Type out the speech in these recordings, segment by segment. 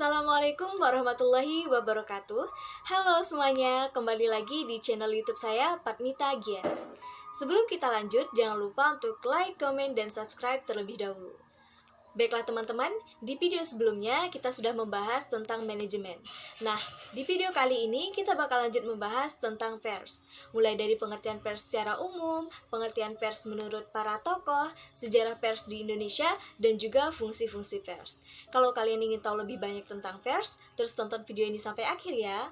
Assalamualaikum warahmatullahi wabarakatuh. Halo semuanya, kembali lagi di channel YouTube saya, Padmita Giana. Sebelum kita lanjut, jangan lupa untuk like, comment, dan subscribe terlebih dahulu. Baiklah teman-teman, di video sebelumnya kita sudah membahas tentang manajemen. Nah, di video kali ini kita bakal lanjut membahas tentang pers. Mulai dari pengertian pers secara umum, pengertian pers menurut para tokoh, sejarah pers di Indonesia, dan juga fungsi-fungsi pers. Kalau kalian ingin tahu lebih banyak tentang pers, terus tonton video ini sampai akhir ya.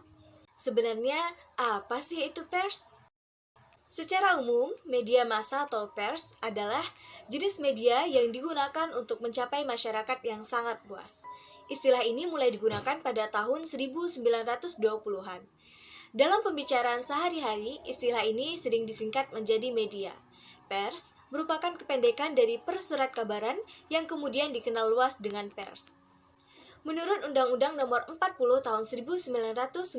Sebenarnya, apa sih itu pers? Secara umum, media massa atau pers adalah jenis media yang digunakan untuk mencapai masyarakat yang sangat luas. Istilah ini mulai digunakan pada tahun 1920-an. Dalam pembicaraan sehari-hari, istilah ini sering disingkat menjadi media. Pers merupakan kependekan dari persurat kabaran yang kemudian dikenal luas dengan pers. Menurut Undang-Undang Nomor 40 Tahun 1999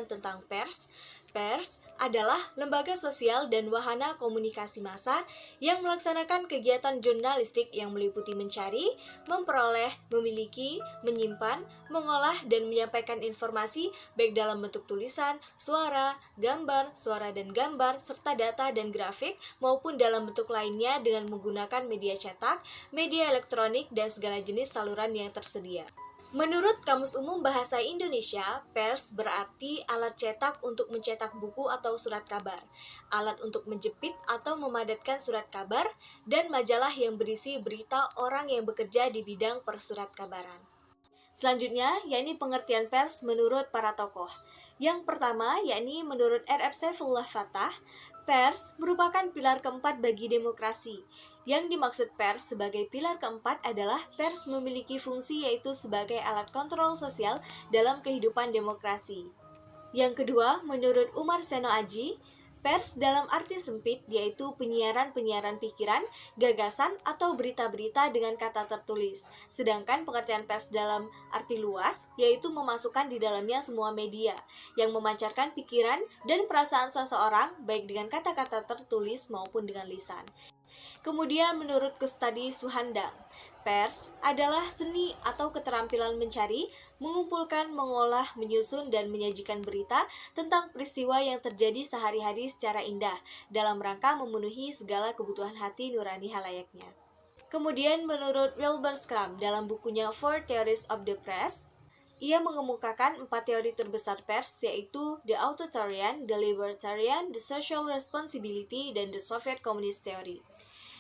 tentang pers, pers adalah lembaga sosial dan wahana komunikasi massa yang melaksanakan kegiatan jurnalistik yang meliputi mencari, memperoleh, memiliki, menyimpan, mengolah, dan menyampaikan informasi baik dalam bentuk tulisan, suara, dan gambar, serta data dan grafik maupun dalam bentuk lainnya dengan menggunakan media cetak, media elektronik, dan segala jenis saluran yang tersedia. Menurut Kamus Umum Bahasa Indonesia, pers berarti alat cetak untuk mencetak buku atau surat kabar, alat untuk menjepit atau memadatkan surat kabar, dan majalah yang berisi berita orang yang bekerja di bidang persurat kabaran. Selanjutnya, yakni pengertian pers menurut para tokoh. Yang pertama, yakni menurut R.F. Saifullah Fathah, pers merupakan pilar keempat bagi demokrasi. Yang dimaksud pers sebagai pilar keempat adalah pers memiliki fungsi yaitu sebagai alat kontrol sosial dalam kehidupan demokrasi. Yang kedua, menurut Umar Seno Aji, pers dalam arti sempit yaitu penyiaran pikiran, gagasan, atau berita-berita dengan kata tertulis. Sedangkan pengertian pers dalam arti luas yaitu memasukkan di dalamnya semua media yang memancarkan pikiran dan perasaan seseorang baik dengan kata-kata tertulis maupun dengan lisan. Kemudian menurut Kustadi Suhandang, pers adalah seni atau keterampilan mencari, mengumpulkan, mengolah, menyusun, dan menyajikan berita tentang peristiwa yang terjadi sehari-hari secara indah dalam rangka memenuhi segala kebutuhan hati nurani halayaknya. Kemudian menurut Wilbur Schramm dalam bukunya Four Theories of the Press, ia mengemukakan 4 teori terbesar pers yaitu The Authoritarian, The Libertarian, The Social Responsibility, dan The Soviet Communist Theory.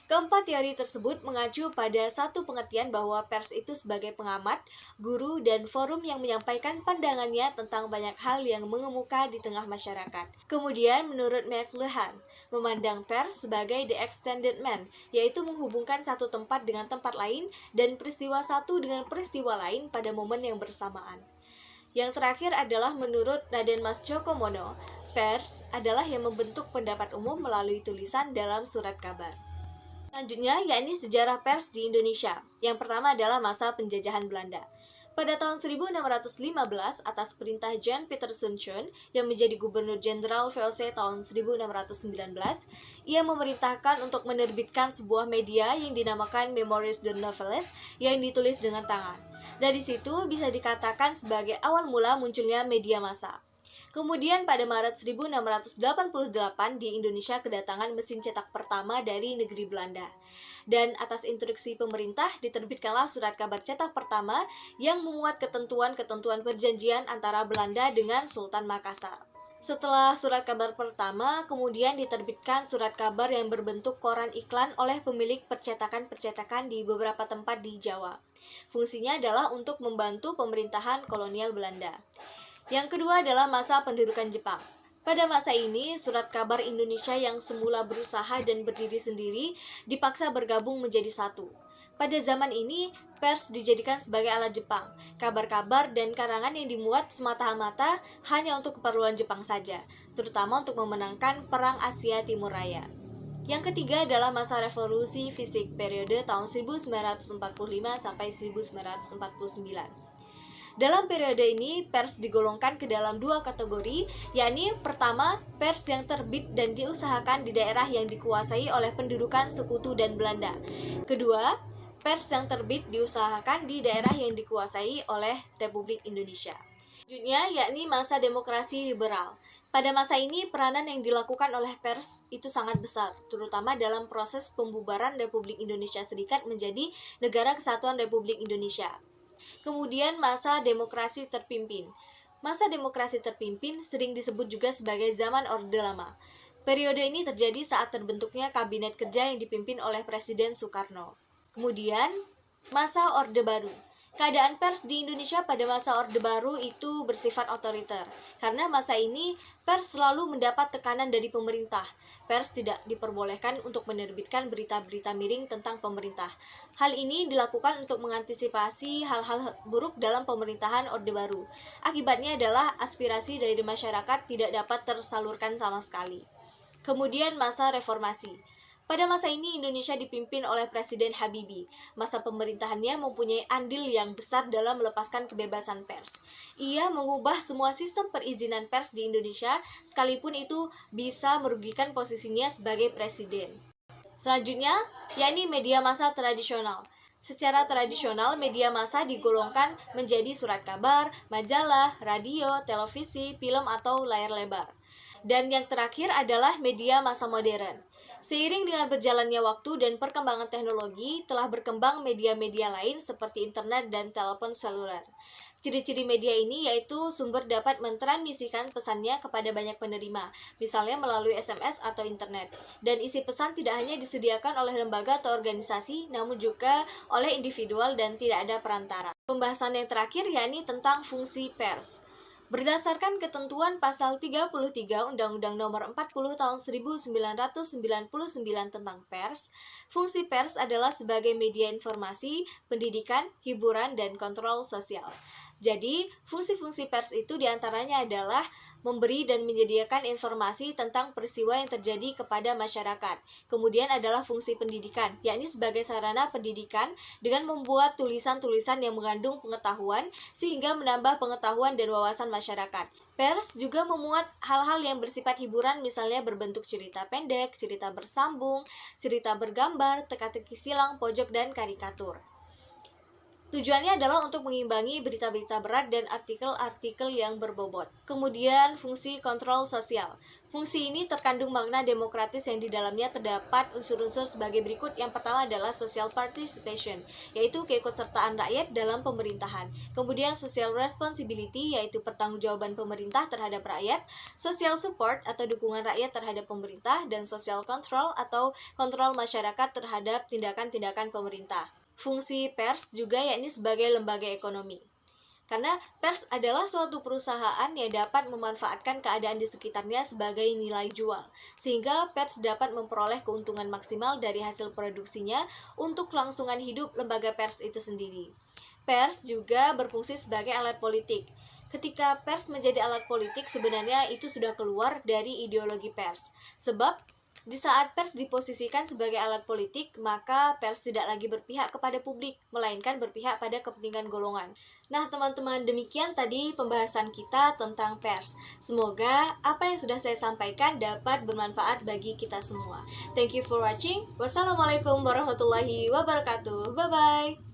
Keempat teori tersebut mengacu pada satu pengertian bahwa pers itu sebagai pengamat, guru, dan forum yang menyampaikan pandangannya tentang banyak hal yang mengemuka di tengah masyarakat. Kemudian menurut McLuhan, memandang pers sebagai the extended man, yaitu menghubungkan satu tempat dengan tempat lain dan peristiwa satu dengan peristiwa lain pada momen yang bersamaan. Yang terakhir adalah menurut Raden Mas Joko Mono, pers adalah yang membentuk pendapat umum melalui tulisan dalam surat kabar. Selanjutnya, yakni sejarah pers di Indonesia. Yang pertama adalah masa penjajahan Belanda. Pada tahun 1615, atas perintah Jan Pieter Soenschoen yang menjadi Gubernur Jenderal VOC tahun 1619, ia memerintahkan untuk menerbitkan sebuah media yang dinamakan Memoires d'un Novelist yang ditulis dengan tangan. Dari situ bisa dikatakan sebagai awal mula munculnya media massa. Kemudian pada Maret 1688 di Indonesia kedatangan mesin cetak pertama dari negeri Belanda. Dan atas instruksi pemerintah diterbitkanlah surat kabar cetak pertama yang memuat ketentuan-ketentuan perjanjian antara Belanda dengan Sultan Makassar. Setelah surat kabar pertama, kemudian diterbitkan surat kabar yang berbentuk koran iklan oleh pemilik percetakan-percetakan di beberapa tempat di Jawa. Fungsinya adalah untuk membantu pemerintahan kolonial Belanda. Yang kedua adalah masa pendudukan Jepang. Pada masa ini, surat kabar Indonesia yang semula berusaha dan berdiri sendiri dipaksa bergabung menjadi satu. Pada zaman ini, pers dijadikan sebagai alat Jepang. Kabar-kabar dan karangan yang dimuat semata-mata hanya untuk keperluan Jepang saja, terutama untuk memenangkan Perang Asia Timur Raya. Yang ketiga adalah masa revolusi fisik periode tahun 1945 sampai 1949. Dalam periode ini, pers digolongkan ke dalam dua kategori, yakni pertama, pers yang terbit dan diusahakan di daerah yang dikuasai oleh pendudukan sekutu dan Belanda. Kedua, pers yang terbit diusahakan di daerah yang dikuasai oleh Republik Indonesia. Selanjutnya yakni masa demokrasi liberal. Pada masa ini, peranan yang dilakukan oleh pers itu sangat besar, terutama dalam proses pembubaran Republik Indonesia Serikat menjadi Negara Kesatuan Republik Indonesia. Kemudian masa demokrasi terpimpin. Masa demokrasi terpimpin sering disebut juga sebagai zaman Orde Lama. Periode ini terjadi saat terbentuknya Kabinet Kerja yang dipimpin oleh Presiden Soekarno. Kemudian, masa Orde Baru. Keadaan pers di Indonesia pada masa Orde Baru itu bersifat otoriter. Karena masa ini, pers selalu mendapat tekanan dari pemerintah. Pers tidak diperbolehkan untuk menerbitkan berita-berita miring tentang pemerintah. Hal ini dilakukan untuk mengantisipasi hal-hal buruk dalam pemerintahan Orde Baru. Akibatnya adalah aspirasi dari masyarakat tidak dapat tersalurkan sama sekali. Kemudian masa reformasi. Pada masa ini Indonesia dipimpin oleh Presiden Habibie. Masa pemerintahannya mempunyai andil yang besar dalam melepaskan kebebasan pers. Ia mengubah semua sistem perizinan pers di Indonesia, sekalipun itu bisa merugikan posisinya sebagai presiden. Selanjutnya, yakni media massa tradisional. Secara tradisional, media massa digolongkan menjadi surat kabar, majalah, radio, televisi, film, atau layar lebar. Dan yang terakhir adalah media massa modern. Seiring dengan berjalannya waktu dan perkembangan teknologi, telah berkembang media-media lain seperti internet dan telepon seluler. Ciri-ciri media ini yaitu sumber dapat mentransmisikan pesannya kepada banyak penerima, misalnya melalui SMS atau internet. Dan isi pesan tidak hanya disediakan oleh lembaga atau organisasi, namun juga oleh individual dan tidak ada perantara. Pembahasan yang terakhir yakni tentang fungsi pers. Berdasarkan ketentuan pasal 33 Undang-Undang Nomor 40 Tahun 1999 tentang pers, fungsi pers adalah sebagai media informasi, pendidikan, hiburan, dan kontrol sosial. Jadi, fungsi-fungsi pers itu diantaranya adalah memberi dan menyediakan informasi tentang peristiwa yang terjadi kepada masyarakat. Kemudian adalah fungsi pendidikan, yakni sebagai sarana pendidikan dengan membuat tulisan-tulisan yang mengandung pengetahuan sehingga menambah pengetahuan dan wawasan masyarakat. Pers juga memuat hal-hal yang bersifat hiburan, misalnya berbentuk cerita pendek, cerita bersambung, cerita bergambar, teka-teki silang, pojok, dan karikatur. Tujuannya adalah untuk mengimbangi berita-berita berat dan artikel-artikel yang berbobot. Kemudian, fungsi kontrol sosial. Fungsi ini terkandung makna demokratis yang di dalamnya terdapat unsur-unsur sebagai berikut. Yang pertama adalah social participation, yaitu keikutsertaan rakyat dalam pemerintahan. Kemudian social responsibility, yaitu pertanggungjawaban pemerintah terhadap rakyat. Social support atau dukungan rakyat terhadap pemerintah. Dan social control atau kontrol masyarakat terhadap tindakan-tindakan pemerintah. Fungsi pers juga yakni sebagai lembaga ekonomi. Karena pers adalah suatu perusahaan yang dapat memanfaatkan keadaan di sekitarnya sebagai nilai jual, sehingga pers dapat memperoleh keuntungan maksimal dari hasil produksinya untuk kelangsungan hidup lembaga pers itu sendiri. Pers juga berfungsi sebagai alat politik. Ketika pers menjadi alat politik, sebenarnya itu sudah keluar dari ideologi pers. Sebab di saat pers diposisikan sebagai alat politik, maka pers tidak lagi berpihak kepada publik, melainkan berpihak pada kepentingan golongan. Nah, teman-teman, demikian tadi pembahasan kita tentang pers. Semoga apa yang sudah saya sampaikan dapat bermanfaat bagi kita semua. Thank you for watching. Wassalamualaikum warahmatullahi wabarakatuh. Bye-bye.